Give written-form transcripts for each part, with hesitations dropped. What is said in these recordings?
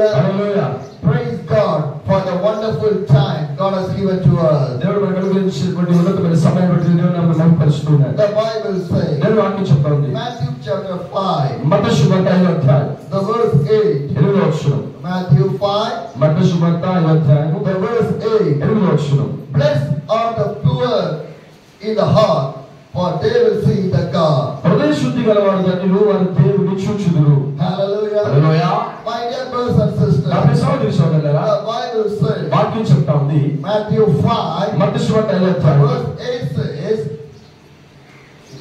Hallelujah. Hallelujah. Praise God for the wonderful time God has given to us. దేవుడు మనకు అనుగ్రహించినటువంటి ఉన్నతమైన సమయం బట్టి దేవుని నామమును మహిమపరుస్తున్నాడు. The Bible says, దేవుని వాక్యం చెప్తోంది. Matthew chapter 5. మత్తయి సువార్త 5వ అధ్యాయం. The verse 8. 8వ వచనం. Matthew 5. మత్తయి సువార్త 5వ అధ్యాయం. The verse 8. 8వ వచనం. Blessed are the poor in the heart, for they will see the God. హృదయ శుద్ధి గలవారు ధన్యులు, వారు దేవుని చూచుదురు. Hallelujah. Hallelujah. My dear brothers and sisters, నా ప్రియ సహోదరి సహోదరులారా, the Bible says, వాక్యం చెప్తా ఉంది. Matthew 5. మత్తయి సువార్త 5వ అధ్యాయం. Verse 8 says,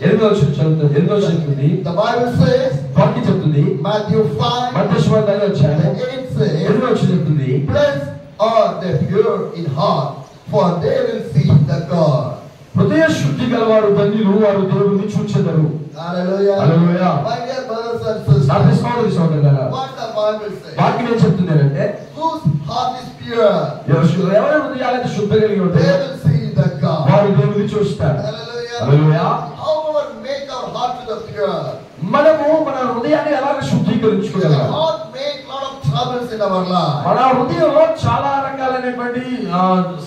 8వ వచనం చదువుతుంది. 8వ వచనం చెప్తుంది. the Bible says, వాక్యం చెప్తుంది. Matthew 5. మత్తయి సువార్త 5వ అధ్యాయం. 8 says, 8వ వచనం చెప్తుంది. blessed are the pure in heart, for they will see the God. హృదయ శుద్ధి గలవారు ధన్యులు, వారు దేవుని చూచెదరు. Hallelujah. Hallelujah. My dear brothers and sisters, నా ప్రియ సహోదరి సహోదరులారా, what the Bible says, వాక్యం ఏం చెప్తుంది అంటే, whose heart is pure, ఎవరి హృదయాలైతే శుద్ధ కలిగి they ఉంటాయో will see the God. వారు దేవుని చూస్తారు. Hallelujah. Hallelujah. However, make our heart to the pure. మనము మన హృదయాన్ని ఎలాగ The శుద్ధీకరించుకోగలం? heart make lot of troubles in our life. మన హృదయంలో చాలా రకాలైనటువంటి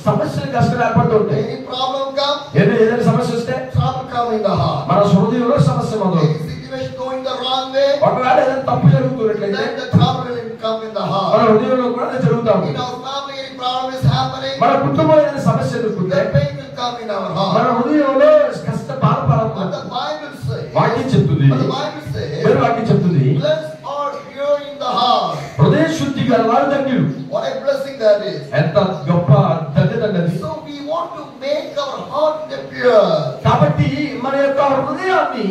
సమస్యలు కష్టాలు ఏర్పడుతూ ఉంటాయి. Any problem come, ఏదైనా సమస్య వస్తే trouble come in the heart. మన హృదయంలో సమస్య మొదలు. Any situation going the wrong way, ఒకవేళ ఏదైనా తప్పు జరుగుతున్నట్లయితే then the trouble will come in the మన heart. హృదయంలో కూడా అది జరుగుతూ In ఉంటుంది. our family, any problem is happening, మన కుటుంబంలో ఏదైనా సమస్య ఎదుర్కొంటే the pain will come in our మన heart. హృదయంలో కష్ట But బాధపడాలి. the Bible says, వాక్యం చెప్తుంది. but the Bible says, దేవుని వాక్యం చెప్తుంది. blessed are pure in the heart. హృదయ శుద్ధి గలవారు ధన్యులు. What a blessing that is. ఎంత గొప్ప ధన్యత అది. So we want to make our heart pure. కాబట్టి మన యొక్క హృదయాన్ని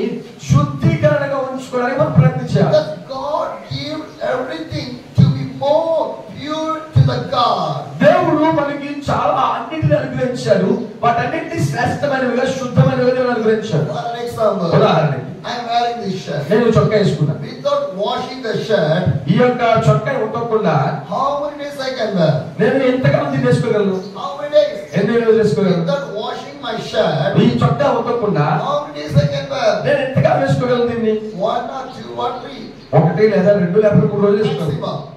శుద్ధీకరణగా ఉంచుకోవడానికి మనం ప్రయత్నించాలి. Because God gives everything to be more pure to the God. దేవుడు మనకి చాలా అన్నిటిని అనుగ్రహించాడు. వాటన్నిటిని శ్రేష్టమైనవిగా శుద్ధమైనవిగా దేవుడు అనుగ్రహించాడు. For an example, ఉదాహరణకి I am wearing this shirt. నేను చొక్కా వేసుకున్నా. Without washing the shirt, ఈ యొక్క చొక్కా ఉతకకుండా how many days I can wear? నేను ఎంతకాలం దీన్ని వేసుకోగలను? How many days? ఎన్ని రోజులు వేసుకోగలను? Without washing my shirt, ఈ చొక్కా ఉతకకుండా how many days I can wear? నేను ఎంతకాలం వేసుకోగలను దీన్ని? 1 or 2 or 3. 1 లేదా 2 లేకపోతే 3 రోజులు వేసుకోగలను. Maximum.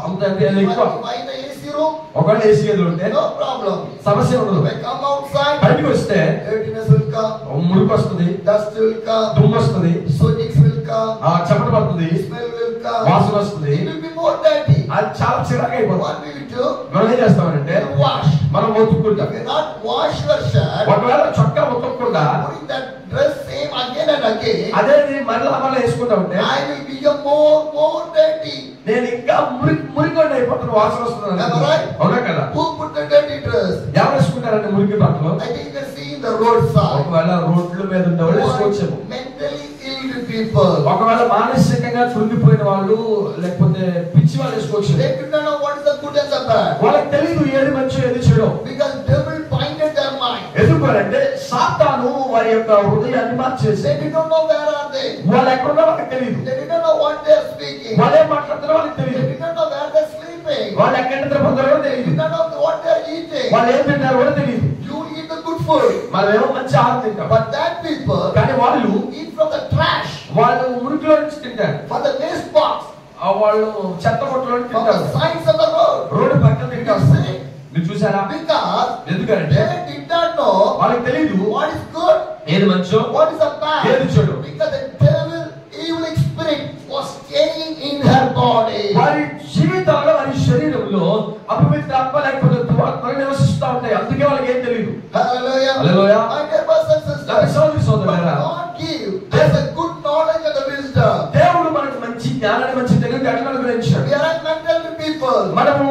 అంత ఎక్కువ. Why in the AC room? ఒకవేళ ఏసీ గదిలో ఉంటే No problem. సమస్య ఉండదు. When I come outside, బయటికి వస్తే dirtiness will come, మురికి వస్తుంది, dust will come, దుమ్ము వస్తుంది, sweatings will come, చెమట పడుతుంది, smell will come, వాసన వస్తుంది. it will be more dirty. అది చాలా చిరాకు అయిపోతుంది. What we will do? మనం ఏం చేస్తామంటే We will wash. మనం ఉతుక్కుంటాం. If you not wash your shirt, ఒకవేళ చొక్కా ఉతకకుండా putting that dress same again and again, అదే మళ్ళా వేసుకుంటా ఉంటే I will become more dirty. నేను ఇంకా మురికొండ అయిపోతున్న వాసన వస్తుంది. Am I right? అవునా కదా? Who put the dirty dress? ఎవరు వేసుకుంటారండి మురికి బట్టలు? I think you can see in the roadside. ఒకవేళ రోడ్ల మీద ఉన్న వాళ్ళు వేసుకోవచ్చేమో. Mentally ill people. ఒకవేళ మానసికంగా కృంగిపోయిన వాళ్ళు లేకపోతే పిచ్చి వాళ్ళు వేసుకోవచ్చు. They do not know what is the good and the bad. వాళ్ళకి తెలియదు ఏది మంచి ఏది చెడు. Because devil blinded their mind. ఎందుకంటే సాతాను వారి యొక్క హృదయాన్ని మార్చేసి They did not know where are they. వాళ్ళు ఎక్కడున్నా వాళ్ళకి తెలియదు. They did not know what they are speaking. వాళ్ళు ఏం మాట్లాడుతున్నారో వాళ్ళకి They తెలియదు. did not know where they are sleeping. వాళ్ళు ఎక్కడ నిద్రపోతారో They తెలియదు. did not know what they are eating. వాళ్ళు ఏం తింటారో కూడా తెలియదు. You eat the good food. మనమేమో మంచి ఆహారం తింటాం. But that people కానీ వాళ్ళు eat from the trash, వాళ్ళు మురికిలో నుంచి తింటారు. from the waste box, వాళ్ళు చెత్త కొట్టులో నుంచి from the తింటారు. sides of the road. Road పక్కన తింటారు. You see? మీరు చూసారా? Because ఎందుకంటే they did not know వాళ్ళకి తెలియదు what is good, ఏది మంచో what is the bad. ఏది చెడు. Because the devil, evil spirit was staying in her body. వారి జీవితాల్లో వారి శరీరంలో అపవిత్ర ఆత్మ లేకపోతే దురాత్మలు నివసిస్తూ ఉంటాయి. అందుకే వాళ్ళకి ఏం తెలియదు. Hallelujah. Hallelujah. My dear brothers and sisters, సోదరి సోదరులారా, God give us a good knowledge and the wisdom. దేవుడు మనకు మంచి జ్ఞానాన్ని మంచి తెలివితేటలను అనుగ్రహించాడు. We are mental people. మనము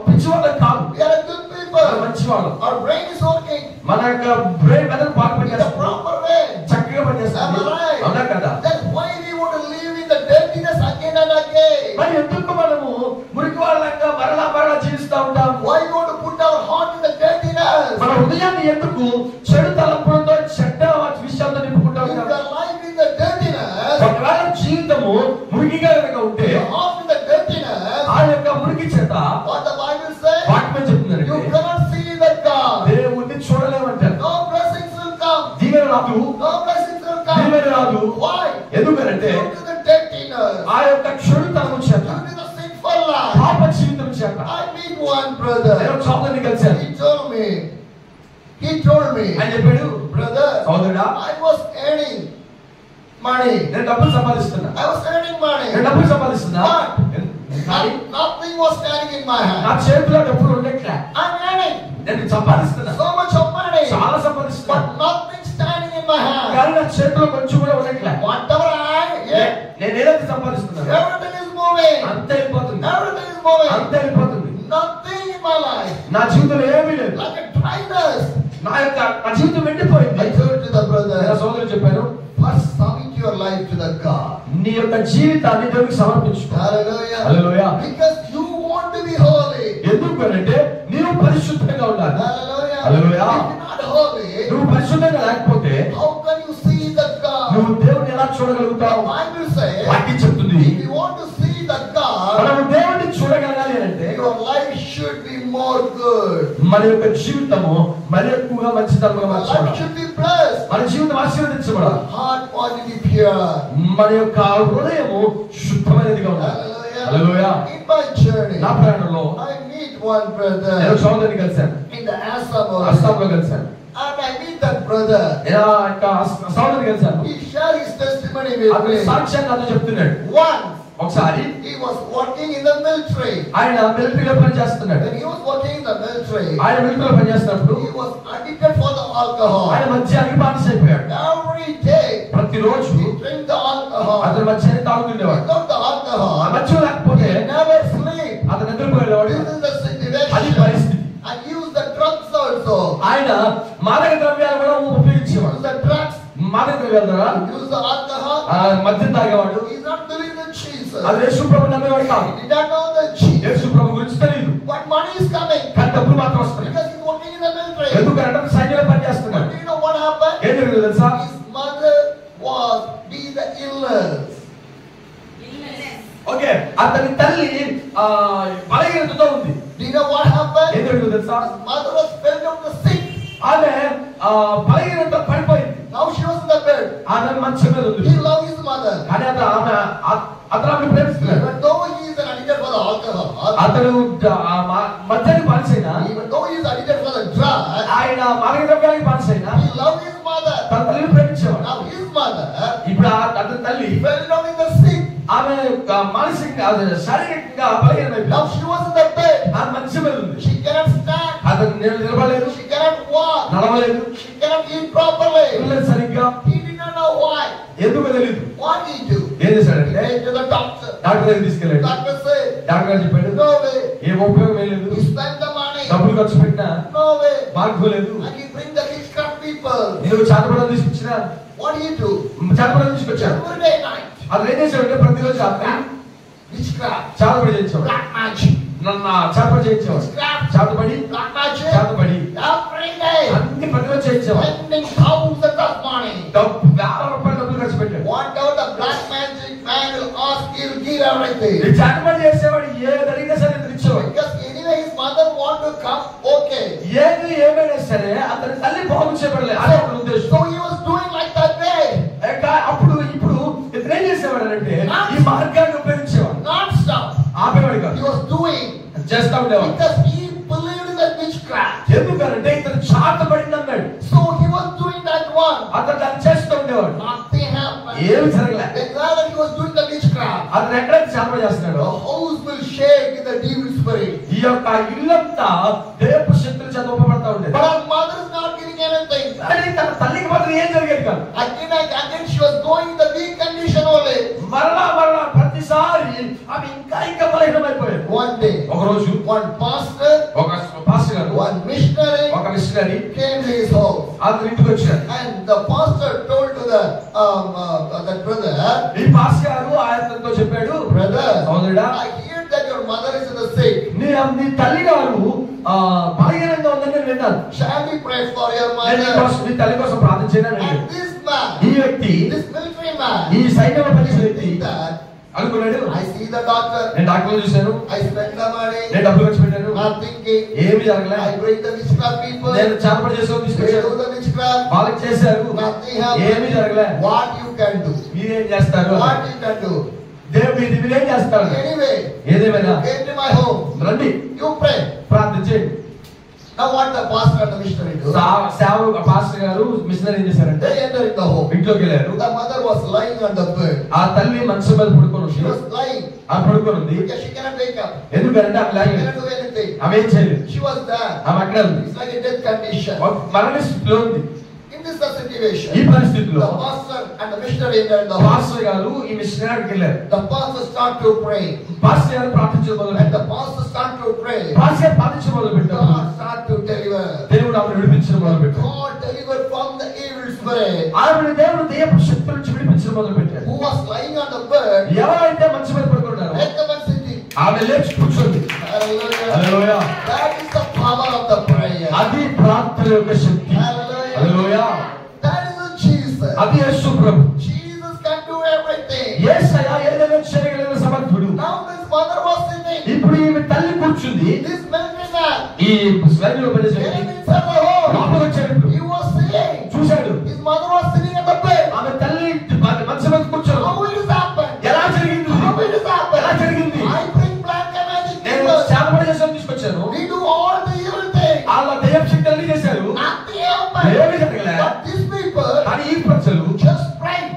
పిచ్చివాళ్ళం కాదు. We are good people. మనం మంచివాళ్ళం. Our brain is working మన యొక్క బ్రెయిన్ మెదడు బాగా in the పనిచేస్తుంది. proper way. చక్కగా పనిచేస్తుంది. Am I right? అవునా కదా? That's why we want to live in the dirtiness again and again. మరి ఎందుకు మనము మురికి వాళ్ళంగా మరలా జీవిస్తూ ఉంటాం? Why we want to put our heart in the dirtiness? మన హృదయాన్ని ఎందుకు చెడు తలంపులతో చెడ్డ విషయాలతో నింపుకుంటూ If ఉంటాం? your life in the dirtiness, ఒకవేళ జీవితము మురికిగా కనుక ఉంటే your heart in the dirtiness, ఆ యొక్క మురికి చేత what the Bible says, వాక్యం you చెప్తుందంటే cannot see the God. దేవుణ్ణి చూడలేమంటారు. No blessings will come. దీవెన రాదు. No blessings will come. దీవెన రాదు. Why? ఎందుకంటే Due to the dirtiness. ఆ యొక్క చెడుతనము చేత Due to the sinful life. పాప brother. నేను ఒక సోదరుని కలిశాను. He told me, ఆయన చెప్పాడు, brother, సోదరుడా, I was earning money. నేను డబ్బులు సంపాదిస్తున్నా. I was earning money. నేను డబ్బులు సంపాదిస్తున్నా. But nothing was standing in my hand. నా చేతిలో డబ్బులు ఉండట్లే. I'm earning. నేను సంపాదిస్తున్నా. So much of money. చాలా సంపాదిస్తున్నా. But nothing standing in my hand. కానీ నా చేతిలో కొంచెం కూడా ఉండట్లే. Whatever నేను ఏదైతే సంపాదిస్తున్నాను, everything is moving. అంతే వెళ్ళిపోతుంది. Everything is moving. అంతే వెళ్ళిపోతుంది. Nothing in my life. నా జీవితంలో ఏమీ లేదు. Like a dryness. నా జీవితం ఎండిపోయింది. I told to the brother, నా సోదరుడు చెప్పాను, first submit your life to the God. నీ యొక్క జీవితాన్ని దేవునికి సమర్పించు. Hallelujah. Hallelujah. Because you want to be holy. ఎందుకంటే నీవు పరిశుద్ధంగా ఉండాలి. Hallelujah. Hallelujah. If you're not holy, నువ్వు పరిశుద్ధంగా లేకపోతే how can you see the God? నువ్వు దేవుని ఎలా చూడగలుగుతావు? The Bible says, వాక్యం చెప్తుంది, if you want to see the God, మనము దేవుని చూడగలగాలి అంటే your life should be more good. మన యొక్క జీవితము మరి ఎక్కువగా మంచితనంగా Your మార్చాలి. life should be blessed. మన జీవితం ఆశీర్వదించబడాలి. Your heart ought to be pure. మన యొక్క హృదయము శుద్ధమైనదిగా ఉండాలి. Hallelujah. Hallelujah. In my journey, నా ప్రయాణంలో I meet one brother నేను సోదరుని కలిశాను. in the Assam area. అస్సాంలో కలిశాను. And I meet that brother. నేను ఆ యొక్క సోదరుని కలిశాను. He shared his testimony with అతని me. సాక్ష్యాన్ని నాతో చెప్తున్నాడు. Once ఒకసారి he was working in the military. ఆయన మిలిటరీలో పనిచేస్తున్నాడు. When he was working in the military, ఆయన మిలిటరీలో పనిచేస్తున్నప్పుడు he was addicted for the alcohol. ఆయన మద్యానికి బానిస అయిపోయాడు. Every day ప్రతిరోజు he drink the alcohol. అతను మద్యాన్ని తాగుతుండేవాడు. Without the ఆ alcohol, మద్యం లేకపోతే he never sleep. అతను నిద్రపోయేవాడు. This is the అది situation. పరిస్థితి. And use the drugs also. ఆయన మాదక ద్రవ్యాలు కూడా ఉపయోగించేవాడు. Use the drugs. మాదక ద్రవ్యాల ద్వారా Use the alcohol. మద్యం తాగేవాడు. He's not believing in Jesus. అది యేసు ప్రభు నమ్మేవాడు కాదు. He did not know the Jesus. యేసు ప్రభు గురించి తెలియదు. But money is coming. కానీ డబ్బులు మాత్రం వస్తున్నాయి. Because he's working in the military. ఎందుకంటే సైన్యంలో పనిచేస్తున్నాడు. Do you know what happened? ఏం జరిగిందో తెలుసా? His mother was be the illness. Okay, అతని తల్లి బలహీనతతో ఉంది. Do you know what happened? ఏం జరిగిందో తెలుసా? His mother was fell down the sick. ఆమె బలహీనతతో పడిపోయింది. Now she was in the bed. ఆమె మంచం మీద ఉంది. He loved his mother. కానీ అతను ఆమెను ప్రేమిస్తున్నాడు. Even though he is an addicted for the alcohol, అతను మద్యానికి బానిసైనా, even though he is addicted for the drug, ఆయన మాదక ద్రవ్యానికి బానిసైనా, he loved his mother. తన తల్లిని ప్రేమించేవాడు. Now his mother ఇప్పుడు అతని తల్లి fell down in the sick. ఆమె మానసికంగా శారీరకంగా బలహీనమైపోయింది. Now she was in the bed. ఆమె మంచం మీద ఉంది. She cannot stand. అతను నిలబడలేదు, She cannot walk. నడవలేదు, She cannot eat properly. తినలేదు సరిగ్గా. He did not know why. ఎందుకో తెలియదు. What did he do? ఏం He చేశాడంటే went to the doctor. Doctor దగ్గర తీసుకెళ్ళాడు. Doctor said, డాక్టర్ గారు చెప్పాడు, no way. ఏం ఉపయోగం ఏం లేదు, He spent the money. డబ్బులు ఖర్చు పెట్టినా No way. బాగోలేదు. And he bring the witchcraft people. నేను చేతపడం తీసుకొచ్చినా, What do you do? చేతపడం తీసుకొచ్చాడు. Every day night. అతను ఏం చేశాడంటే ప్రతిరోజు రాత్రి Witchcraft. చేతపడి చేయించేవాడు. Black magic. నన్ను చేతపడి చేయించేవాడు. Witchcraft. చేతపడి Black magic. చేతపడి Every day. అన్ని ప్రతిరోజు చేయించేవాడు. Spending thousands of money. ₹1,000 డబ్బులు ఖర్చు పెట్టాడు. Whatever the black magic man will ask, he'll give everything. ఈ చేతపడి చేసేవాడు ఏది అడిగినా సరే ఇతను ఇచ్చేవాడు. Because anyway his mother want to come, okay. ఏది ఏమైనా సరే అతని తల్లి బాగు చేయబడలేదు అదే అతని ఉద్దేశం. So he was doing like that way. అప్పుడు ఇప్పుడు ఇతను ఏం చేసేవాడు అంటే ఈ మార్గాన్ని ఉపయోగించేవాడు. Non-stop. ఆపేవాడు కాదు, He was doing. చేస్తా ఉండేవాడు. Because he believed in that witchcraft. ఎందుకంటే ఇతను చాతబడింది అన్నాడు. So he was doing that one. అతను దాన్ని చేస్తూ ఉండేవాడు. Nothing happened. ఏమి జరగలే. The guy he was doing the witchcraft. అతను ఎక్కడైతే చాతబడి The చేస్తున్నాడో house will shake in the devil spirit. ఈ యొక్క ఇల్లంతా దేవపు శక్తులు చేత ఉపపడతా ఉండేది. But her mother is not getting anything. కానీ తన తల్లికి మాత్రం ఏం జరిగేది కాదు. Again she was going in the weak condition only. మరలా ప్రతిసారి ఆమె ఇంకా బలహీనమైపోయేది. One day, ఒక రోజు one pastor, ఒక పాస్టర్ గారు, one missionary ఒక machinery came to his house. అతని ఇంటికి వచ్చాడు. And the pastor told to that brother, ఈ పాస్టర్ గారు ఆయనతో చెప్పాడు, brother, సోదరుడా, I hear that your mother is in the sick. నీ తల్లి గారు బలహీనంగా ఉందని నేను విన్నాను. Shall we pray for your నేను mother? నీ తల్లి కోసం ప్రార్థన చేయను. And this man, ఈ వ్యక్తి, this military man, ఈ సైన్యంలో పనిచేసే వ్యక్తి think that అనుకున్నాడు, I see the doctor, నేను డాక్టర్ చూశాను, I spend the money, నేను డబ్బులు ఖర్చు పెట్టాను, not thinking, ఏమి జరగలే. I bring the witchcraft people, నేను చేతపడి చేసాను, they తీసుకొచ్చాను, do the witchcraft, వాళ్ళకి చేశారు, nothing ఏమి happened. జరగలే. What you can do? మీరేం చేస్తారు? What you can do? మీరేం చేస్తారు? Anyway, ఏదేమైనా came to my home. రండి, You pray. ప్రార్థన Now what the pastor and the missionary do? సేవకుడు పాస్టర్ గారు మిషనరీ ఏం చేశారంటే They enter in the home. ఇంట్లోకి వెళ్ళారు. The mother was lying on the bed. ఆ తల్లి మంచం మీద పడుకొని She ఉంది. was lying. ఆ పడుకొని ఉంది. Because she cannot wake up. ఎందుకంటే ఆమె She లేగలేదు. cannot do anything. ఆమె ఏం చేయలేదు. She was there. ఆమె అక్కడే ఉంది. It's like a death condition. మరణ స్థితిలో ఉంది. In this situation, ఈ పరిస్థితిలో the pastor and the missionary enter in the home. Pastor గారు ఈ మిషనరీకి వెళ్ళారు. The pastor start to pray. Pastor గారు ప్రార్థించడం మొదలు And the పెట్టారు. pastor start to pray. Pastor గారు ప్రార్థించడం మొదలు పెట్టారు. God start to deliver. దేవుడు ఆమెను విడిపించడం మొదలు పెట్టారు. God delivered from the evil spirit. ఆమెను దేవుడు దయ్యపు శక్తుల నుంచి విడిపించడం మొదలు పెట్టారు. Who was lying on the bed. ఎవరైతే మంచం మీద పడుకున్నారో Wake up and sitting. ఆమె లేచి కూర్చోండి. Hallelujah. Hallelujah. That is the power of the prayer. అది ప్రార్థన యొక్క శక్తి. Hallelujah. Hallelujah. That is the Jesus. అది యేసు ప్రభు. Jesus can do everything. యేసయ్య ఏదైనా చేయగలిగిన సమర్థుడు. Now this mother was sitting. ఇప్పుడు ఈమె తల్లి కూర్చుంది. This military man ఈ స్లైడ్లో పనిచేసే came inside the home. లోపలికి వచ్చాడు. ఇప్పుడు He was seeing. చూశాడు. His mother was sitting at the bed. ఆమె తల్లి మంచం మీద కూర్చోడు. How it has happened? ఎలా జరిగింది? How it has happened? ఎలా జరిగింది? I bring black and magic నేను people. శాపపడి చేసాను తీసుకొచ్చాను. We do all the evil things. వాళ్ళ దయ్యపు శక్తులన్నీ చేశారు. Nothing happened. ఏమీ జరగలే. But these people కానీ ఈ ప్రజలు just prayed.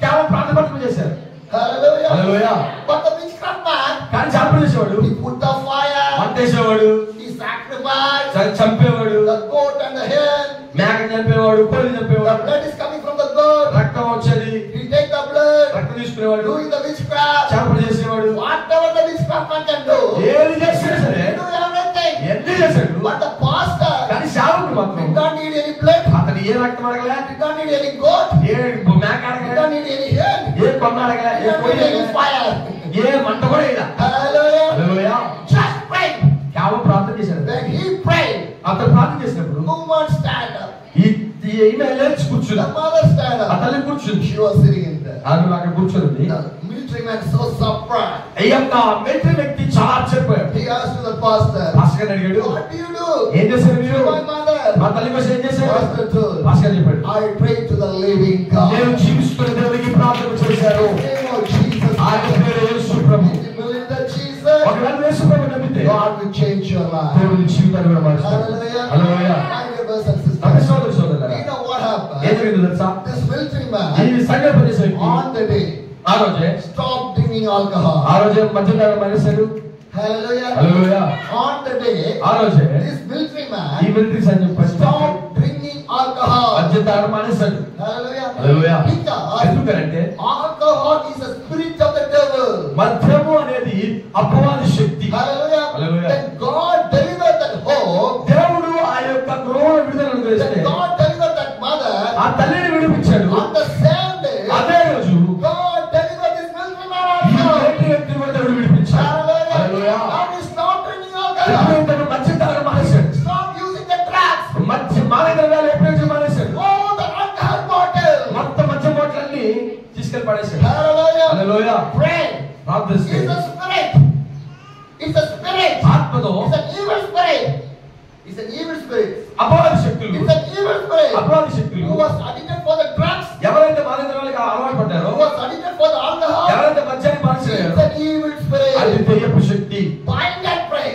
కేవలం ప్రార్థన చేశారు. Hallelujah. Hallelujah. But the witchcraft man, కానీ శాపపడి చేసేవాడు. he put the fire. మంటేసేవాడు. He sacrificed చంపేవాడు. the goat and the hen. మేకని చంపేవాడు. కోడిని The చంపేవాడు. blood is coming from the goat. రక్తం వచ్చేది. He take the blood. రక్తం తీసుకునేవాడు. Doing the witchcraft. శాపపడి చేసేవాడు. Whatever the witchcraft man can do. ఏది చేసినా సరే He do everything. ఎన్ని చేశాడు. But the pastor కానీ శాపకుడు మాత్రం did not need any blood. అతను ఏ రక్తం అడగలే. Did not need any goat. ఏ మేక Did అడగలే. not need any hen. ఏ కొన్న అడగలే. Did ఏ not కోడి need any అడగలే. fire. ఏ మంట కూడా ఇలా. Hallelujah. హల్లెలూయా. Just pray. కేవలం ప్రార్థన చేశాడు. When he prayed, అతను ప్రార్థన చేసినప్పుడు woman stand up. ఈమె లేచి కూర్చుంది. The mother stand ఆ up. తల్లి కూర్చుంది. She was sitting in there. ఆమె అక్కడ కూర్చుంది. The military man so surprised. ఈ యొక్క మిలిటరీ వ్యక్తి చాలా ఆశ్చర్యపోయాడు. He asked to the pastor, pastor గారిని అడిగాడు, what do you do? ఏం చేశారు మీరు? To my mother. మా తల్లి కోసం ఏం చేశారు? Pastor told, పాస్టర్ గారు చెప్పాడు, I prayed to the living నేను God. జీవిస్తున్న దేవునికి ప్రార్థన చేశాను. In the name of Jesus. ఆయన పేరు యేసు ప్రభు. If you believe that Jesus, ఒకవేళ యేసు ప్రభు నమ్మితే God will change your life. దేవుని జీవితాన్ని కూడా మారుస్తాడు. Hallelujah. Hallelujah. My dear brothers and నా sisters, సోదరు సోదరులారా, you know what ఏం happened? జరిగిందో తెలుసా? This military ఈ man సంఘం పనిచేసే వ్యక్తి on the day ఆ రోజే stopped drinking alcohol. ఆ రోజే మద్యపానం మానేశాడు. Hallelujah. Hallelujah. On the day, ఆ రోజే this military ఈ man మిలిటరీ సంఘం stopped drinking alcohol. మద్యపానం మానేశాడు. Hallelujah. హల్లెలూయా. Because ఎందుకంటే alcohol is a spirit of the devil. మద్యము అనేది అపవాది శక్తి. Hallelujah. Hallelujah. When God delivered that home, దేవుడు ఆ యొక్క గృహ విడుదలను when చేస్తే God delivered that mother, ఆ తల్లిని విడిపించాడు. on the same day, అదే రోజు God delivered this military man ఈ also. మిలిటరీ వ్యక్తిని కూడా దేవుడు విడిపించాడు. Hallelujah. Hallelujah. Now he stopped drinking alcohol. ఎప్పుడైతే మద్యపానం మానేశాడు, Stop using the drugs. మాదక ద్రవ్యాలు ఎప్పుడైతే మానేశాడు, Oh, the alcohol bottle. మొత్తం మద్యం బాటిలన్నీ తీసుకెళ్లి పడేశాడు. Hallelujah. హల్లెలూయా. Pray. ప్రార్థిస్తే It's a spirit. It's a spirit. ఆత్మతో It's an evil spirit. It's an evil spirit. అపవాది శక్తులు, It's an evil spirit. అపవాది శక్తులు Who was addicted for the drugs? ఎవరైతే మాదక ద్రవ్యాలకు అలవాటు పడ్డారో, Who was addicted for the alcohol? ఎవరైతే మద్యాన్ని It's మార్చారో, an evil అది spirit. దెయ్యపు Shakti. Bind and pray.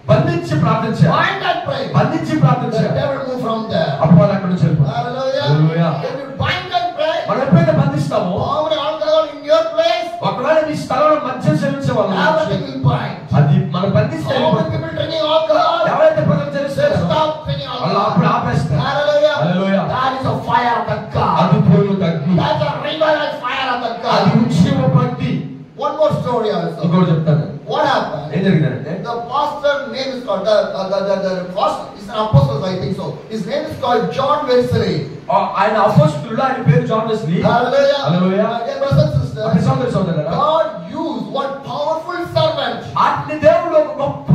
బంధించి ప్రార్థించారు. Bind and pray. బంధించి The ప్రార్థించారు. devil move from there. అపవాది అక్కడ నుంచి వెళ్ళిపోయాడు. Hallelujah. Hallelujah. When you bind and pray, మనం ఎప్పుడైతే బంధిస్తామో, how many alcohol in your place? ఒకవేళ మీ స్థలంలో మద్యం సేవించే వాళ్ళు Everything will bind. అది మనం బంధిస్తే How many people drinking alcohol? ఎవరైతే ప్రజలు They చేస్తారో stop drinking వాళ్ళు అప్పుడు alcohol. ఆపేస్తారు. Hallelujah. Hallelujah. That is a fire of the God. అది పోయిన అగ్ని, That's a revival fire of the అది God. ఉత్సవ భక్తి. One more story also. ఇంకోటి చెప్తాను. What happened? ఏం జరిగిందంటే, The pastor name is called the pastor is an apostle, I think so. His name is called John Wesley. ఆయన అపోస్తలుడు, ఆయన పేరు John Wesley. Hallelujah. Hallelujah. My dear brothers and అక్కడ sisters, సోదరు సోదరులారా, God used one powerful servant. అట్ని దేవుడు ఒక గొప్ప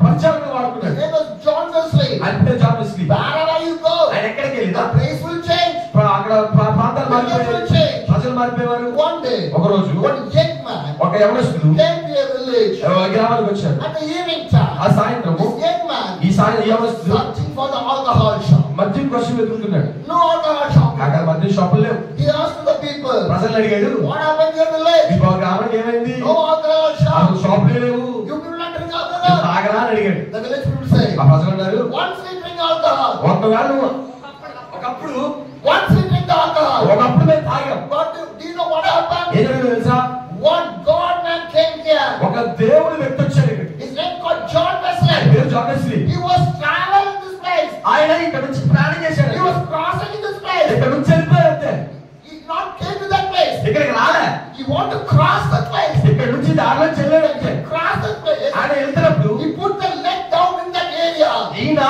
పరిచారకుడు His వాడుకున్నాడు. name was John Wesley. ఆయన పేరు John Wesley. Wherever you go, ఆయన ఎక్కడికి వెళ్ళినా the place will change. అక్కడ ప్రాంతాలు మారిపోయాయి, ప్రజలు మారిపోయేవారు. One day, ఒక రోజు one young man ఒక యవనస్తుడు came to a village గ్రామానికి వచ్చాడు. at the evening time. ఆ సాయంత్రము This young man ఈ యవనస్తుడు searching for the alcohol shop. మద్యం కోసం వెతుకుతున్నాడు. No alcohol shop. అక్కడ మద్యం షాపులు లేవు. He asked to the people, ప్రజలు అడిగాడు, what happened in your village? ఈ గ్రామానికి ఏమైంది? No alcohol shop. షాపులే లేవు. You people not drink మీరు alcohol. తాగరా అని అడిగాడు. The village people say, ఆ ప్రజలు అన్నారు, once we drink alcohol, ఒకవేళ ఒకప్పుడు once we drink the alcohol, ఒకప్పుడు మేము తాగాం. but do you know what happened? ఏం జరిగిందో తెలుసా? One God man came here. ఒక దేవుడి వ్యక్తి వచ్చాడు ఇక్కడ. His name called John Wesley. పేరు John Wesley. He was traveling this place. ఆయన ఇక్కడ నుంచి ప్రయాణం చేశాడు. He was crossing in this place. ఇక్కడ నుంచి వెళ్ళిపోయాడు అంతే. He not came to that place. ఇక్కడికి రాలే. He want to cross the place. ఇక్కడ నుంచి దారిలో చెల్లాడు అంతే. Cross the place. ఆయన వెళ్తున్నప్పుడు He put the leg down in that area. ఈయన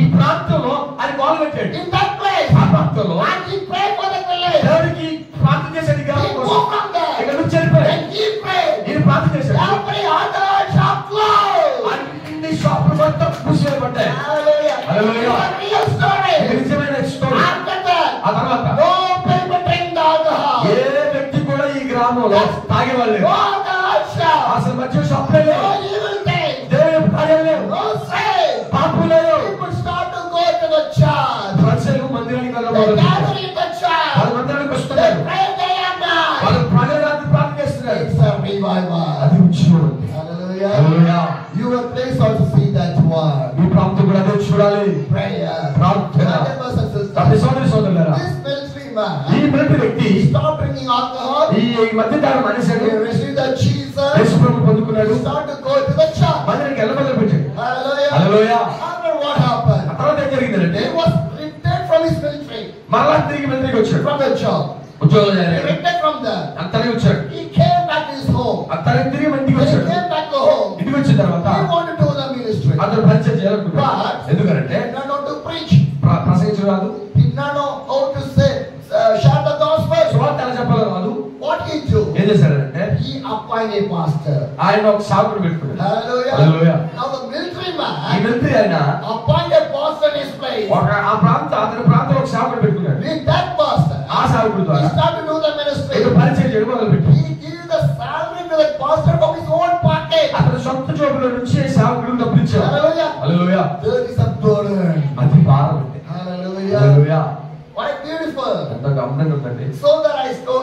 ఈ ప్రాంతంలో ఆయన కాలు పెట్టాడు. In that place. ఆ ప్రాంతంలో And he prayed for the village. దేవుడికి ప్రార్థన చేశాడు. He moved from there. ఇక్కడ నుంచి వెళ్ళిపోయాడు. And he prayed. నేను ప్రార్థన చేశాడు. Every other shop closed. అన్ని షాపులు మొత్తం మూసివేయబడ్డాయి. Hallelujah. Hallelujah. It's a real story. ఇది నిజమైన స్టోరీ. After that, ఆ తర్వాత no people drink the alcohol. ఏ వ్యక్తి కూడా ఈ గ్రామంలో తాగేవాళ్ళు No alcohol shop. అసలు మధ్య షాపులే No లేవు. evil thing. దేవుని కార్యాలు లేవు. No sin. పాపం లేదు. People start to go to the church. ప్రజలు మందిరానికి They వెళ్ళబోతున్నారు. gather in the church. వాళ్ళు మందిరానికి They వస్తున్నారు. pray day and night. వాళ్ళు ప్రజలకు ప్రార్థన చేస్తున్నారు. It's a revival. అది ఉద్యోగం. Hallelujah. Hallelujah. You will please also see that one. మీ ప్రాంతం కూడా అదే చూడాలి. Prayer. ప్రార్థన. Brothers and sisters. తల్లి సోదరి సోదరులారా, This military ఈ man మొదటి వ్యక్తి stopped drinking alcohol. ఈ మధ్యకాల మనిషిని He received the Jesus. యేసుప్రభు పొందుకున్నాడు. He started to go to the church. మందిరానికి వెళ్ళమొదలు పెట్టాడు. Hallelujah. Hallelujah. After what happened? ఆ తర్వాత ఏం జరిగిందంటే He was returned from his military, మరలా తిరిగి మందిరానికి వచ్చాడు. from the job. ఉద్యోగం He చేయాలి. returned from there. అంతనే వచ్చాడు. He came back to his home. అంతనే తిరిగి ఇంటికి When he వచ్చాడు. came back to home, ఇంటికి వచ్చిన తర్వాత he wanted to do the ministry. అతను పరిచయం చేయాలనుకున్నాడు. But ఎందుకంటే he did not know to preach. ప్రసంగించడం రాదు. He did not know how to say, share the gospel. సువార్త ఎలా చెప్పాలో రాదు. What he do? ఏం చేశాడంటే He appointed a pastor. ఆయన ఒక సాకుడు పెట్టుకున్నాడు. Hallelujah. Hallelujah. Now the military ఈ man మంత్రి ఆయన appointed pastor in his place. ఆ అతని ప్రాంతంలో ఒక సాకుడు పెట్టుకున్నాడు. With that pastor, ఆ సాకుడు he ద్వారా started to do the ministry. ఏదో పరిచయం చేయడం మొదలుపెట్టాడు. He gave the salary to the pastor from his own pocket. అతని సొంత జోబులో నుంచి సాకుడు డబ్బులు ఇచ్చాడు. Hallelujah. Hallelujah. There is a burden. అది భారం అంటే. Hallelujah. Hallelujah. What a beautiful. ఎంత గమనంగా ఉందండి. So that I so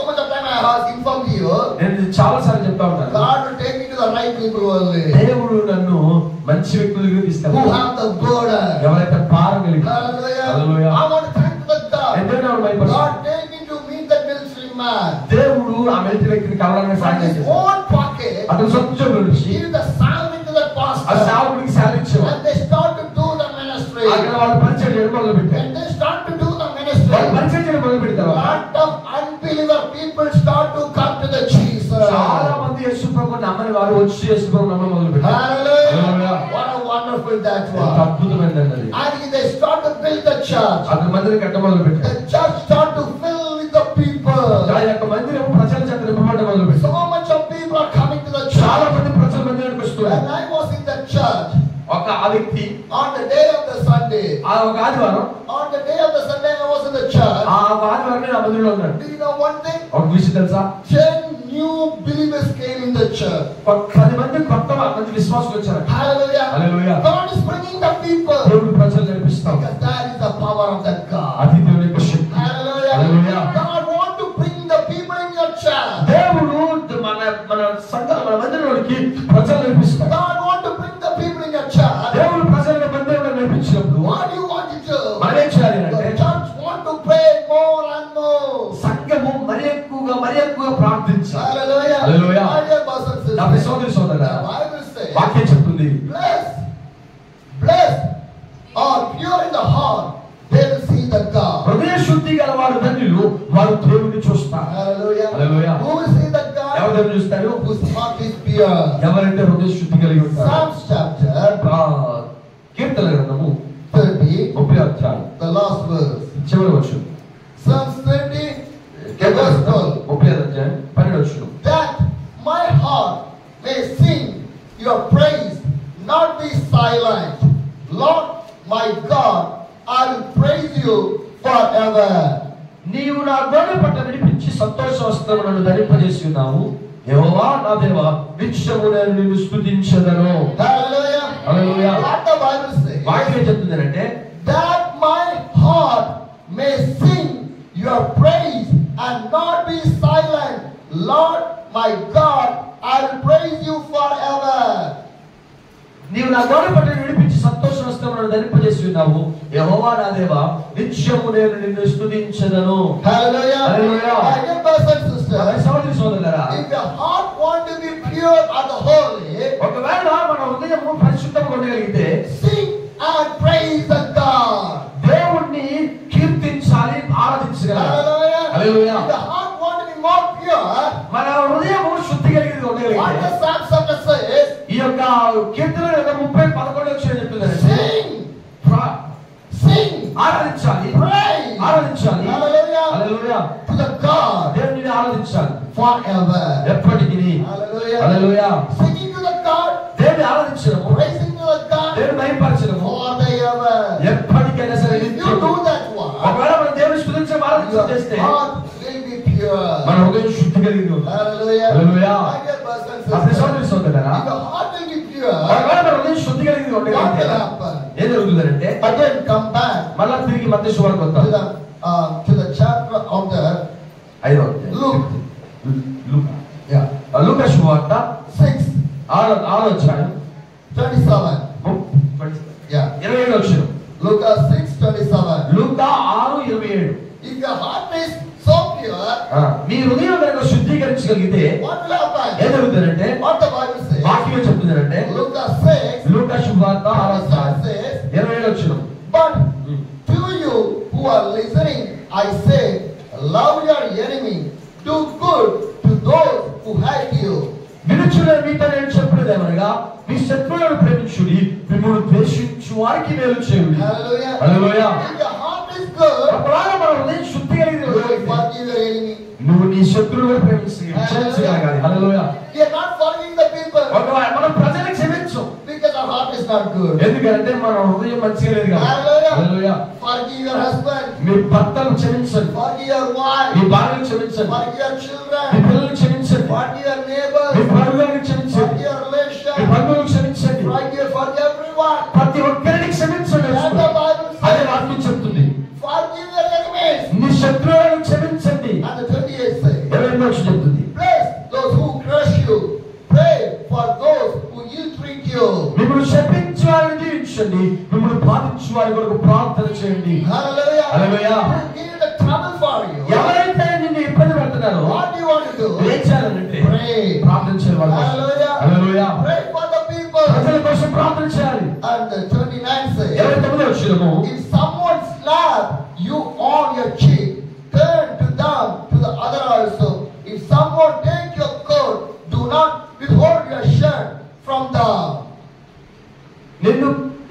much of time I have informed you, నేను ఇది చాలా సార్లు చెప్తా ఉంటాను. God will take me to the right people only. దేవుడు నన్ను మంచి వ్యక్తుల దగ్గరికి Who తీసుకెళ్తాడు. have the burden. ఎవరైతే భారం కలిగి Hallelujah. Hallelujah. I want to thank the God. God take me to meet that military man. దేవుడు ఆ మిలిటరీ వ్యక్తిని కలవడానికి From సాయం his చేశాడు. own pocket, అతను సొంత జోబులో నుంచి give the salary to the ఆ pastor. సావుడికి సాయం ఇచ్చేవాడు. And they start to do the ministry. అక్కడ వాళ్ళు పరిచయం చేయడం మొదలు పెట్టారు. When they start to do the ministry, వాళ్ళు పరిచయం చేయడం మొదలు పెడతారు. lot of unbeliever people start to come to the Jesus. చాలా మంది యేసు ప్రభువుని నమ్మని వారు వచ్చి యేసు ప్రభువుని నమ్మడం మొదలు పెట్టారు. Hallelujah. Hallelujah. What a wonderful that ఎంత was. అద్భుతమైనది అది. And they start to build the church. అతని మందిరం కట్ట మొదలు పెట్టారు. The church start to fill with the people. ఆ యొక్క మందిరం ప్రజల చేత నింపబడడం మొదలు పెట్టారు. So much of people are coming to the చాలా church. మంది ప్రజల మందిరానికి వస్తున్నారు. When I was in the church ఆ వ్యక్తి on the day of the Sunday, ఆ ఒక ఆదివారం on the day of the Sunday I was in the church. ఆ ఆదివారం నేను ఆ మందిరంలో ఉన్నాను. Do you know one thing? ఒక విషయం తెలుసా? 10 new believers came in the church. 10 మంది కొత్త మంది విశ్వాసులు వచ్చారు. Hallelujah. Hallelujah. God is bringing the people. దేవుడు ప్రజలు నడిపిస్తాం. Because that is the power of that God. అది దేవుని యొక్క శక్తి. Hallelujah. Hallelujah. God want to bring the people in your church. దేవుడు మన సంఘం మన మందిరంలోకి ప్రజలు నడిపిస్తాడు. God want to bring the people in your church. దేవుడు ప్రజలను మందిరంలో నడిపించినప్పుడు What do you want to do? మనం ఏం చేయాలి The అంటే church want to pray more and more. సంఘము మరి ఎక్కువగా ప్రార్థించాలి. Hallelujah. Hallelujah. My dear brothers and sisters, నా సోదరి సోదరులారా, the Bible says, వాక్యం చెప్తుంది, blessed are pure in the heart, they will see the God. హృదయ శుద్ధి గల వారు ధన్యులు, వారు దేవుని చూస్తారు. Hallelujah. Hallelujah. Who will see the God? ఎవరు దేవుని చూస్తారు? Whose heart is pure. ఎవరైతే హృదయ శుద్ధి కలిగి ఉంటారో. Psalms chapter కీర్తన గ్రంథము 30, 30వ అధ్యాయం the last verse. చివరి వచనం. Psalms 30, verse 12. 30వ అధ్యాయం 12వ వచనం. That my heart may sing your praise, not be silent. Lord my God, I will praise you forever. నీవు నా గోనె పట్ట విడిపించి సంతోష వస్త్రములను ధరింపజేసి ఉన్నావు. యెహోవా నా దేవా, నిత్యము నేను నిన్ను స్తుతించెదను. Hallelujah. Hallelujah. What the Bible says? వాక్యం చెప్తుందంటే, that my heart may sing your praise and not be silent. Lord my God, I will praise you forever. నా గోడ పట్టణం విడిపించి సంతోష వస్త్రములను ధరింపజేసి ఉన్నావు. యెహోవా నా దేవా, నిత్యము నేను నిన్ను స్తుతించెదను. Hallelujah. Hallelujah. My dear brothers and sisters, సోదరి సోదరులారా, if your heart want to be pure and holy, ఒకవేళ మన హృదయము పరిశుద్ధంగా ఉండగలిగితే sing and praise the God. దేవుణ్ణి కీర్తించాలి, ఆరాధించాలి. Hallelujah. Hallelujah. If your heart want to be more pure, మన హృదయము శుద్ధి కలిగి what ఉండగలిగితే the Psalm chapter says, ఈ యొక్క కీర్తన 30:11 వచ్చిన చెప్తున్నారు. sing, sing, ఆరాధించాలి, praise, ఆరాధించాలి. hallelujah, hallelujah. to the God దేవుని ఆరాధించాలి forever. ఎప్పటికీ. Hallelujah. Hallelujah. Singing to the God, దేవుని ఆరాధించడము, praising to the God దేవుని మహిమపరచడము forever. ఎప్పటికైనా సరే If you do that one, ఒకవేళ మన దేవుని స్తుతించే ఆరాధించడం your చేస్తే heart will be pure. మన హృదయం శుద్ధి కలిగి ఉంటుంది. Hallelujah. Hallelujah. My dear brothers and అప్పుడు sisters, సోదరి సోదరులారా, if your heart will be pure, ఒకవేళ మన హృదయం శుద్ధి కలిగి what ఉండగలిగితే will happen? ఏం జరుగుతుందంటే Again, come back మళ్ళా తిరిగి మత్తయి సువార్త to వద్దాం. the chapter of the Luke. లూకా సువార్త 6, 6వ అధ్యాయం 27. Yeah. 27వ వచనం. Luke 6:27. Luka 6:27. If your heart is so pure, మీ హృదయం కనుక శుద్ధీకరించగలిగితే what will happen? ఏం జరుగుతుందంటే What the Bible says? వాక్యం చెప్తుందంటే Luke 6, లూకా సువార్త 6వ అధ్యాయం says, 27వ వచనం. but to you who are listening, I say, love your enemy, do good to those who hate you. వినుచున్న మీతో నేను చెప్పేదేమనగా, మీ శత్రువులను ప్రేమించుడి, మిమ్మల్ని ద్వేషించు వారికి మేలు చేయుడి. Hallelujah. Hallelujah. If your heart is good, ఒకవేళ మన హృదయం శుద్ధి కలిగి you will forgive your enemy. నువ్వు నీ శత్రువులను క్షమించగలగాలి. హల్లెలూయా. We are not forgiving the people ఒకవేళ మనం ప్రజలకు క్షమించం, because our heart is not good. ఎందుకంటే మన హృదయం మంచిగా లేదు కాబట్టి. Hallelujah. Hallelujah. Forgive your husband, మీ భర్తను క్షమించండి, forgive your wife, మీ భార్యను క్షమించండి, forgive your మీ children, పిల్లల్ని క్షమించండి, forgive your మీ neighbors, బంధువులను క్షమించండి, forgive your మీ relation, బంధువులను క్షమించండి, forgive everyone. ప్రతి ఒక్కరిని క్షమించండి. And the Bible అదే says, వాక్యం చెప్తుంది. forgive your enemies. నీ శత్రువులను క్షమించండి. And the 28 says, 28వ వచనం చెప్తుంది. bless those who crush you, pray for those who ill-treat you. మిమ్మల్ని శపించు వారిని దీవించండి, మిమ్మల్ని బాధించు వారి కొరకు ప్రార్థన చేయండి. Hallelujah. Hallelujah. Who give the trouble for you? ఎవరైతే నిన్ను ఇబ్బంది పెడుతున్నారో What do you want to do? ఏం చేయాలంటే Pray. ప్రార్థన చేయాలి. Hallelujah. Hallelujah. Pray for the people. ప్రజల కోసం ప్రార్థన చేయాలి. And the 29 says, 29వ వచనము, if someone slap you on your cheek, turn to them to the other also. If someone take your coat, do not withhold your shirt from them.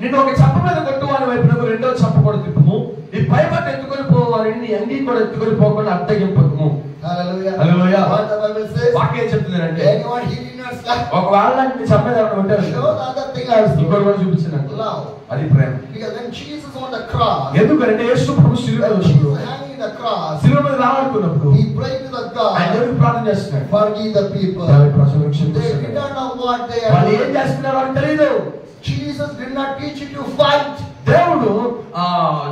నిన్ను ఒక చప్ప మీద కొట్టు వారి వైపునకు రెండో చప్ప కూడా తిప్పుము. ఈ పైబట్ట ఎత్తుకొని పోవాలని నీ అంగీ కూడా ఎత్తుకొని పోకుండా అడ్డగింపకము. Hallelujah. Hallelujah. What the Bible says? వాక్యం చెప్తుందంటే, Anyone hitting your slap, ఒకవేళ నీ చప్ప మీద ఏమైనా కొట్టారు, show the other thing also. ఇంకోటి కూడా చూపించినట్టు Love. అది ప్రేమ. Because when Jesus on the cross, ఎందుకంటే యేసు ప్రభు శిలువ మీద when ఉన్నప్పుడు, Jesus hanging in the cross, శిలువ మీద రావాలనుకున్నప్పుడు he prayed to the ఆయన God, దేవుడికి ప్రార్థన చేస్తున్నాడు. forgive the people. దాని ప్రజలను They did క్షమించండి. not know what they వాళ్ళు are ఏం doing. చేస్తున్నారో అని తెలియదు. Jesus did not teach you to fight. దేవుడు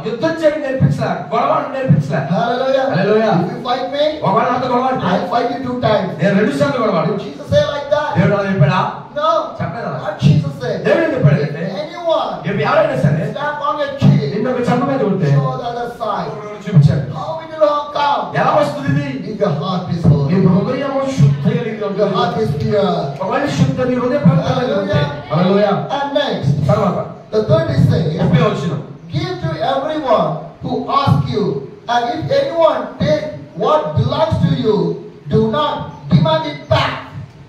యుద్ధం చేయడం నేర్పించలే, గొడవ నేర్పించలే. Hallelujah. Hallelujah. If you fight me, ఒకవేళ నాతో గొడవ అంటే I'll fight you 2 times. నేను 2 సార్లు గొడవాడు. Did Jesus say like that? దేవుడు అలా చెప్పాడా? No. చెప్పలేదా? What Jesus said? దేవుడు ఏం చెప్పాడంటే, Anyone ఎవరైనా సరే slap on your cheek, నిన్ను ఒక చంప మీద కొడితే show the other side. చూపించాడు. How will you come? ఎలా వస్తుంది ఇది? If your heart is నీ holy, హృదయం శుద్ధ కలిగి your ఉంటుంది. heart is pure. ఒకవేళ శుద్ధ నీ హృదయ పవిత్రంగా ఉంటే, హల్లెలూయా. And next, తర్వాత the third is saying, 30వ వచనం, give to everyone who asks you, and if anyone take what belongs to you, do not demand it back.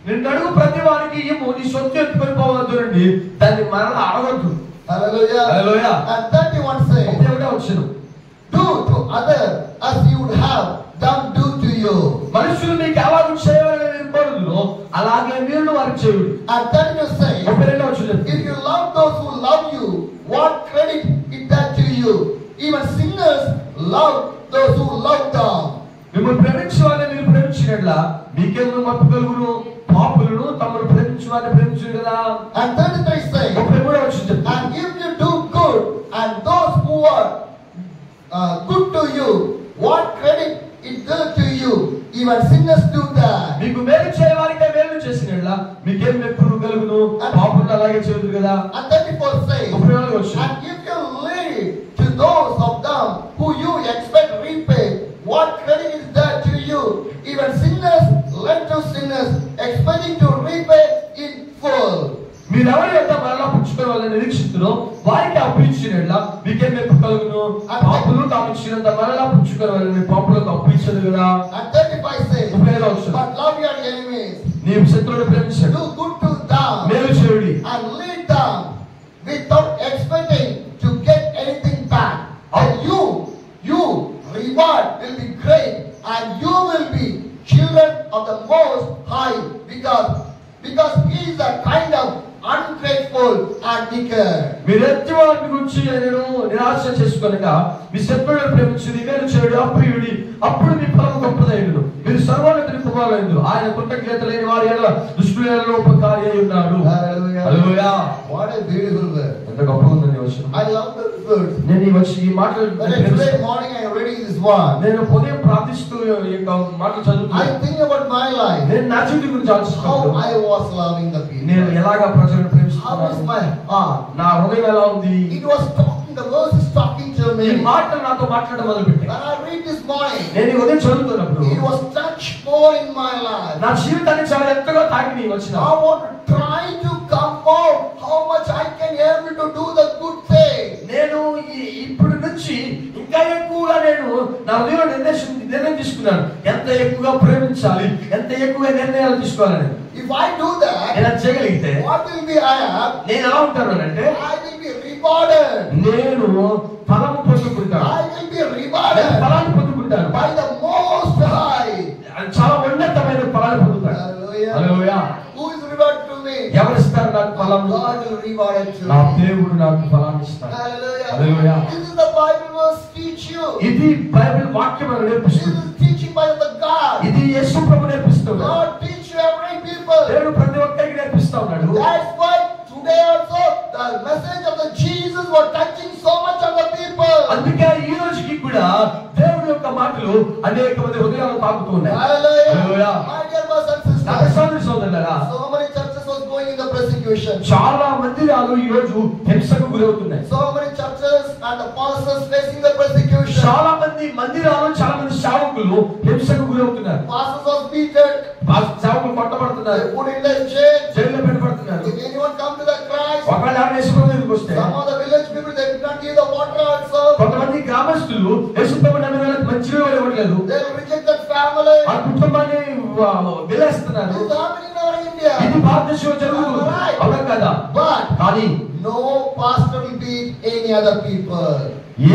నిన్ను అడుగు ప్రతి వారికి ఇవ్వు, నీ సొత్తు ఎత్తుకొని పోవద్దు నుండి దాన్ని మరలా అడగద్దు. Hallelujah. హల్లెలూయా. And 31 says, 31వ వచనం, do to others as you would have them do to you. మనుషులు మీకు ఎలాగ చేయాలని కోరుదురో అలాగే మీరు వారికి చేయుడు. And 32 says, 32వ వచనం, if you love those who love you, what credit is that to you? Even sinners love those who love them. మిమ్మల్ని ప్రేమించే వాళ్ళని మీరు ప్రేమించినట్లా మీకేమో మప్పు కలుగును, పాపులను తమను ప్రేమించే వాళ్ళని ప్రేమించు కదా. And 33 says, 33వ వచనం, and if you do good and those who are good to you, what credit is there to you? Even sinners do that. మీకు మేలు చేయవారికే మేలు చేసినట్లా మీకేం మెప్పును కలుగును, పాపులను అలాగే చేయుదురు కదా. And 34 says, and if you lead to those of them who you expect repay, what credit is that to you? Even sinners lend to sinners, expecting to repay in full. మీరు ఎవరి యొక్క మరలా పుచ్చుకునే వాళ్ళని నిరీక్షిస్తున్నో వారికి అప్పు ఇచ్చినట్లా మీకేం మెప్పు కలుగును. పాపులు తాము ఇచ్చినంత మరలా పుచ్చుకునే వాళ్ళని పాపులకు అప్పు ఇచ్చదు కదా. And 35 says, but love your enemies, నీ శత్రువులను ప్రేమించండి, do good to them, మేలు చేయుడి, and lead them without expecting to get anything back. And you reward will be great, and you will be children of the Most High, because he is a kind of ungrateful and wicked. మీరు ఎత్తివారిని గురించి నేను నిరాశ చేసుకొనగా మీ శత్రువులను ప్రేమించుడి, మేలు చేయుడి, అప్రియుడి, అప్పుడు మీ ఫలము గొప్పదైనను. మీరు సర్వోన్నతుని కుమారులైందురు. ఆయన కృతజ్ఞత లేని వారి ఎడల దుష్టుల ఎడల ఉపకారి అయి ఉన్నాడు. హల్లెలూయా. What a beautiful word. ఎంత గొప్పగా ఉందండి వచనం. I love this word. నేను ఈ మాటలు today morning I am reading this word. నేను ఉదయం ప్రార్థిస్తూ ఈ మాటలు చదువుతున్నాను. I think about my life. నేను నా జీవితం గురించి ఆలోచిస్తున్నాను. How I was loving the people. నేను ఎలాగా ప్రజలను ప్రేమిస్తున్నాను. How is my heart? నా హృదయం ఎలా ఉంది. It was talking, the verse is talking to me. ఈ మాటలు నాతో మాట్లాడడం మొదలుపెట్టాయి. When I read this morning, నేను ఈ ఉదయం చదువుతున్నప్పుడు it was touch more in my life. నా జీవితాన్ని చాలా ఎంతగా తాకి వచ్చిన. I want to try to come out how much I can able to do the good thing. నేను ఇప్పుడు నుంచి ఇంకా ఎక్కువగా నేను నా హృదయంలో నిర్ణయం తీసుకున్నాను. ఎంత ఎక్కువగా ప్రేమించాలి, ఎంత ఎక్కువగా నిర్ణయాలు తీసుకోవాలని. If I do that, ఇలా చేయగలిగితే what will be I am? నేను ఎలా ఉంటాను అంటే I will be rewarded. నేను ఫలము పొందుకుంటాను. I will be rewarded. ఫలాన్ని పొందుకుంటాను By the Most High. చాలా ఉన్నతమైన ఫలాన్ని పొందుతాను. హల్లెలూయా. Who is reward to me? ఎవరు ఇస్తారు నాకు ఫలము? God will reward it to me. నా దేవుడు నాకు ఫలాన్ని ఇస్తాడు. హల్లెలూయా. This is the Bible verse teach you. ఇది బైబిల్ వాక్యం మనకు నేర్పిస్తుంది. This is teaching by the God. ఇది యేసు ప్రభు నేర్పిస్తున్నాడు. God teach you every people. దేవుడు ప్రతి ఒక్కరికి నేర్పిస్తా ఉన్నాడు. That's why today also the message of the Jesus was touching so much of the people. అందుకే ఈ రోజుకి కూడా దేవుడి యొక్క మాటలు అనేక మంది హృదయాలను తాకుతూ ఉన్నాయి. హల్లెలూయా. My dear brothers and sisters, నా సోదరులారా, so many churches was going in the persecution. చాలా మందిరాలు ఈ రోజు హింసకు గురవుతున్నాయి. So many churches and the pastors facing the persecution. చాలా మంది మందిరాలు, చాలా మంది సేవకులు హింసకు గురవుతున్నారు. Pastors was beaten. సేవకులు కొట్టబడుతున్నారు. They put in the jail. జైల్లో పెట్టబడుతున్నారు. If anyone come to the Christ, ఒకవేళ యేసు ప్రభు దగ్గరికి వస్తే some of the village people they did not give the water also. కొంతమంది గ్రామస్తులు యేసు ప్రభు నమ్మిన వాళ్ళకి మంచినీళ్ళు ఇవ్వట్లేదు. They reject that family. ఆ కుటుంబాన్ని విలేస్తున్నారు. This is happening in our India. ఇది భారతదేశంలో జరుగుతుంది. అవునా కదా? But కానీ no pastor will beat any other people.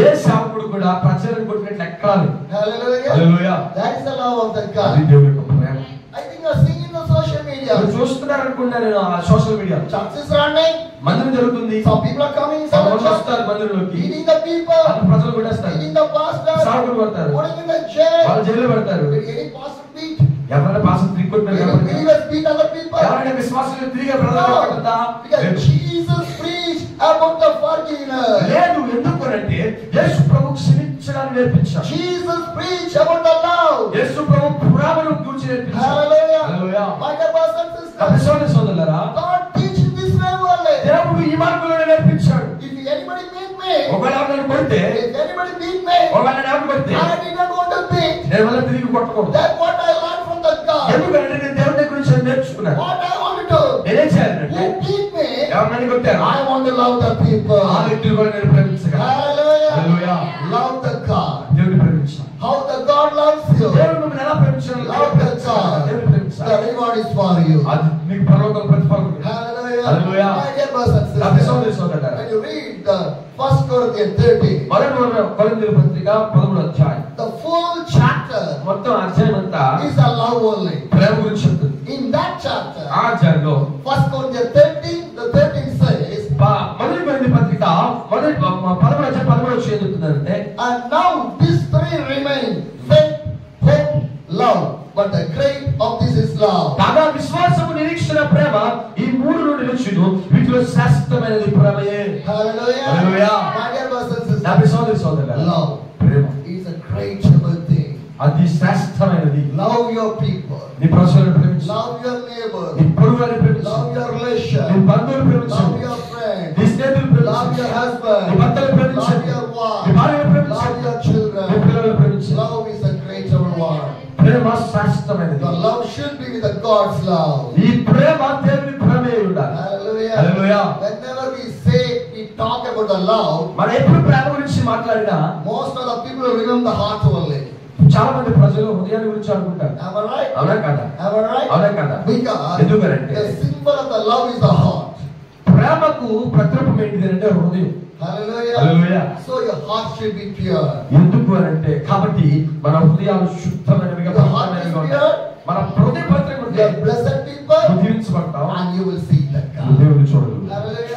ఏ సేవకుడు కూడా ప్రజలను కొట్టినట్లు ఎక్కాలి. Hallelujah. Hallelujah. That is the love of the God. అది దేవుని యొక్క ప్రేమ. I think you are seeing in the social media. మీరు చూస్తున్నారు అనుకుంటున్నాను నేను ఆ social media. Church is running. మందిరం జరుగుతుంది. Some people are coming inside the church. వస్తారు మందిరంలోకి. Beating the people. ప్రజలు కొట్టేస్తారు. Beating the pastor. సేవకుడు కొడతారు. Putting in the jail. వాళ్ళు జైల్లో పెడతారు. Any pastor beat. ఎవరైనా పాస్టర్ తిరిగి కొట్టారు కాబట్టి believers beat other people. ఎవరైనా విశ్వాసులు తిరిగి ప్రజలు కొట్టదా? Because Jesus preached about the forgiveness. లేదు, ఎందుకంటే యేసు ప్రభు క్షమించడాన్ని నేర్పించాడు. Jesus preached about the love. యేసు ప్రభు ప్రేమను గురించి నేర్పించాడు. Hallelujah. Hallelujah. My dear brothers and sisters, సోదరులారా, God teaches this way only. దేవుడు ఈ మార్గంలోనే నేర్పించాడు. If anybody beat me, ఒకవేళ నన్ను కొడితే, if anybody beat me, ఒకవేళ నన్ను కొడితే, I did not want to beat. నేను మళ్ళీ తిరిగి కొట్టకూడదు. That's what I learned from the God. ఎందుకంటే నేను దేవుడి దగ్గర నుంచి నేర్చుకున్నాను. What I want to do, నేనేం చేయాలంటే, who beat me, ఎవరు నన్ను కొట్టారు, I want to love the people. ఆ వ్యక్తిని కూడా నేను ప్రేమించగలను. Hallelujah. Hallelujah. Love the God. దేవుడిని ప్రేమించాలి. How the God loves you. దేవుడు మిమ్మల్ని ఎలా ప్రేమించాలి? Love the God. దేవుడిని ప్రేమించాలి. The reward is for you. అది మీకు పరలోకంలో ప్రతిఫలం ఉంది. Hallelujah. Hallelujah. My dear brothers and నా sisters, సోదరులారా, when you read the 1 Corinthians 13, మొదటి కొరింథీయుల పత్రిక 13వ అధ్యాయం, the full chapter మొత్తం అధ్యాయం అంతా is a love only. ప్రేమ గురించి చెప్తుంది. In that chapter, ఆ అధ్యాయంలో 1 Corinthians 13, the 13 says, మొదటి కొరింథీ పత్రిక మొదటి 13వ అధ్యాయం 13వ వచనం ఏం చెప్తుందంటే, and now these three remain, faith, hope, love. But the great of this is love. కాగా విశ్వాసము, నిరీక్షణ, ప్రేమ, ఈ మూడు నుండి నిలుచును, వీటిలో శ్రేష్టమైనది ప్రేమయే. Hallelujah. Hallelujah. My dear brothers and నా sisters, సోదరులారా, love Prema is a great thing. అది శ్రేష్టమైనది. Love your people. నీ ప్రజలను ప్రేమించు. Love your neighbor. నీ పొరుగువారిని ప్రేమించు. Love your relation. నీ బంధువులను ప్రేమించు. Love your friend. నీ స్నేహితులను ప్రేమించు. Love your husband. నీ భర్తను ప్రేమించు. Love your wife. నీ భార్యను ప్రేమించు. Love your children. నీ పిల్లలను ప్రేమించు. Love is a greater one. ప్రేమ శాశ్వతమైనది. The love should be with the God's love. ఈ ప్రేమ దేవుని ప్రేమే ఉండాలి. Hallelujah. Hallelujah. Whenever we talk about the love, మనం ఎప్పుడు ప్రేమ గురించి మాట్లాడినా most of the people remember the heart only. చాలా మంది ప్రజలు హృదయాన్ని గురించి అనుకుంటారు. Am I right? అవునా కదా? Am I right? అవునా కదా? Because ఎందుకంటే the symbol of the love is the heart. ప్రేమకు ప్రతిరూపం ఏంటిది అంటే హృదయం. Hallelujah. Hallelujah. So your heart should be pure. ఎందుకు అంటే కాబట్టి మన హృదయాలు శుద్ధమైనవిగా Your heart is పవిత్రమైనవిగా pure. ఉండాలి. మన హృదయ పవిత్రంగా ఉంటే You are blessed people నువ్వు దీవించబడతావు. and you will